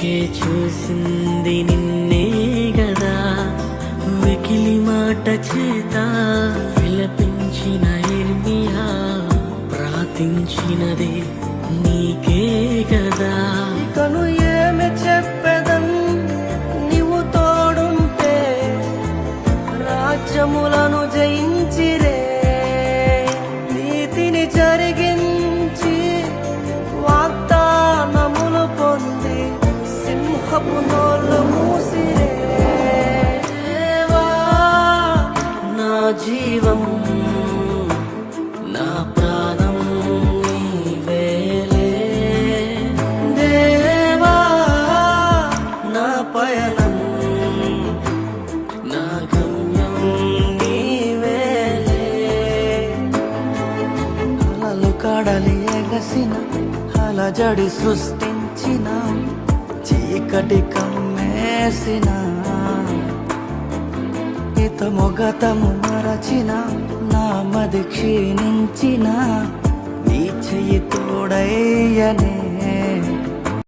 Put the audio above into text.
వెతికే చూసింది నిన్నే గదా, వెకిలి మాట చేత విలపించిన ఇర్మియా ప్రార్థించినది నీకే గదా. ఇకను ఏమి చెప్పెదన్ నీవు తోడుంటే, రాజ్యములను జయించిరే, నీతిని జరిగించి వాగ్దానములు పొంది సింహపు నోళ్ళు మూసిరే. దేవా నా జీవం నా ప్రాణం నీవేలే, దేవా నా పయనం నా గమ్యం నీవేలే. అలలు కడలి ఎగసిన అలజడి సృష్టించిన, చీకటి కమ్మేసిన, హితము గతము మరచిన, నా మది క్షీణించిన, నీ చెయ్యి తోడయ్యనే.